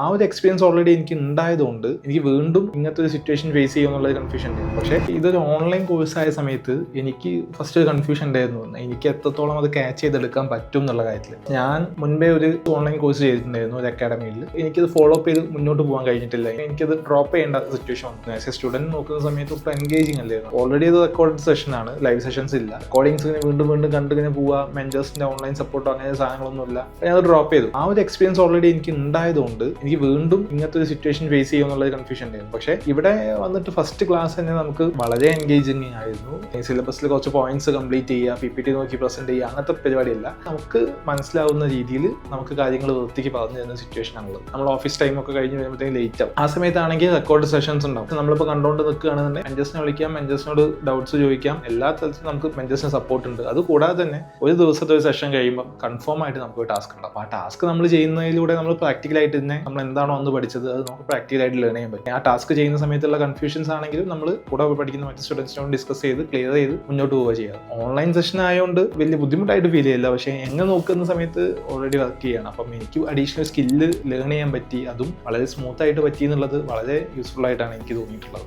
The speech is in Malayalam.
ആ ഒരു എക്സ്പീരിയൻസ് ഓൾറെഡി എനിക്ക് ഉണ്ടായതുകൊണ്ട് എനിക്ക് വീണ്ടും ഇങ്ങനത്തെ ഒരു സിറ്റുവേഷൻ ഫേസ് ചെയ്യുമെന്നുള്ള കൺഫ്യൂഷൻ ഉണ്ട്. പക്ഷേ ഇതൊരു ഓൺലൈൻ കോഴ്സ് ആയ സമയത്ത് എനിക്ക് ഫസ്റ്റ് ഒരു കൺഫ്യൂഷൻ ഉണ്ടായിരുന്നു, എനിക്ക് എത്രത്തോളം അത് ക്യാച്ച് ചെയ്തെടുക്കാൻ പറ്റും എന്നുള്ള കാര്യത്തിൽ. ഞാൻ മുൻപേ ഒരു ഓൺലൈൻ കോഴ്സ് ചെയ്തിട്ടുണ്ടായിരുന്നു ഒരു അക്കാഡമിയിൽ. എനിക്കത് ഫോളോ അപ്പ് ചെയ്ത് മുന്നോട്ട് പോകാൻ കഴിഞ്ഞിട്ടില്ല. എനിക്കത് ഡ്രോപ്പ് ചെയ്യേണ്ട സിറ്റുവേഷൻ വന്നു. ആസ് എ സ്റ്റുഡൻറ്റ് നോക്കുന്ന സമയത്ത് ഇപ്പോൾ എൻഗേജിങ് അല്ലായിരുന്നു. ഓൾറെഡി ഇത് റെക്കോർഡ് സെഷനാണ്, ലൈവ് സെഷൻസ് ഇല്ല. റെക്കോർഡിങ്സിന് വീണ്ടും വീണ്ടും കണ്ടിങ്ങനെ പോവുക, മെന്റേഴ്സിന്റെ ഓൺലൈൻ സപ്പോർട്ടോ അങ്ങനെ സാധനങ്ങളൊന്നും ഇല്ല. ഞാൻ ഡ്രോപ്പ് ചെയ്തു. ആ ഒരു എക്സ്പീരിയൻസ് ഓൾറെഡി എനിക്ക് ഉണ്ടായതുകൊണ്ട് എനിക്ക് വീണ്ടും ഇങ്ങനത്തെ ഒരു സിറ്റുവേഷൻ ഫേസ് ചെയ്യുമെന്നുള്ള കൺഫ്യൂഷൻ ഉണ്ടായിരുന്നു. പക്ഷേ ഇവിടെ വന്നിട്ട് ഫസ്റ്റ് ക്ലാസ് തന്നെ നമുക്ക് വളരെ എൻഗേജിങ് ആയിരുന്നു. സിലബസിൽ കുറച്ച് പോയിന്റ്സ് കംപ്ലീറ്റ് ചെയ്യുക, PPT നോക്കി പ്രസന്റ് ചെയ്യുക, അങ്ങനത്തെ പരിപാടിയല്ല. നമുക്ക് മനസ്സിലാവുന്ന രീതിയിൽ നമുക്ക് കാര്യങ്ങൾ വൃത്തിക്ക് പറഞ്ഞു തരുന്ന സിറ്റുവേഷൻ ആണുള്ളത്. നമ്മൾ ഓഫീസ് ടൈം ഒക്കെ കഴിഞ്ഞ് വരുമ്പോഴത്തേക്കും ലേറ്റ് ആവും. ആ സമയത്താണെങ്കിൽ റെക്കോർഡ് സെഷൻസ് ഉണ്ടാവും. നമ്മളിപ്പോൾ കണ്ടുകൊണ്ട് നിൽക്കുകയാണെന്നുണ്ടെങ്കിൽ മെന്റേഴ്സിനെ വിളിക്കാം, മെന്റേഴ്സിനോട് ഡൗട്ട്സ് ചോദിക്കാം. എല്ലാ തരത്തിലും നമുക്ക് മെന്റേഴ്സിന് സപ്പോർട്ട് ഉണ്ട്. അത് കൂടാതെ തന്നെ ഒരു ദിവസത്തെ ഒരു സെഷൻ കഴിയുമ്പോൾ കൺഫേം ആയിട്ട് നമുക്ക് ഒരു ടാസ്ക് ഉണ്ടാവും. ആ ടാസ്ക് നമ്മൾ ചെയ്യുന്നതിലൂടെ നമ്മൾ പ്രാക്ടിക്കലായിട്ട് തന്നെ നമ്മൾ എന്താണോ അന്ന് പഠിച്ചത് അത് നമുക്ക് പ്രാക്ടിക്കലായിട്ട് ലേൺ ചെയ്യാൻ പറ്റും. ആ ടാസ്ക് ചെയ്യുന്ന സമയത്തുള്ള കൺഫ്യൂഷൻസ് ആണെങ്കിലും നമ്മൾ കൂടെ പഠിക്കുന്ന മറ്റ് സ്റ്റുഡൻസിനോട് ഡിസ്കസ് ചെയ്ത് ക്ലിയർ ചെയ്ത് മുന്നോട്ട് പോവുക ചെയ്യാം. ഓൺലൈൻ സെഷൻ ആയതുകൊണ്ട് വലിയ ബുദ്ധിമുട്ടായിട്ട് ഫീൽ ചെയ്യില്ല. പക്ഷേ എങ്ങനെ നോക്കുന്ന സമയത്ത് ഓൾറെഡി വർക്ക് ചെയ്യണം. അപ്പം എനിക്ക് അഡീഷണൽ സ്കില്ല് ലേൺ ചെയ്യാൻ പറ്റി, അതും വളരെ സ്മൂത്ത് ആയിട്ട് പറ്റി എന്നുള്ളത് വളരെ യൂസ്ഫുൾ ആയിട്ടാണ് എനിക്ക് തോന്നിയിട്ടുള്ളത്.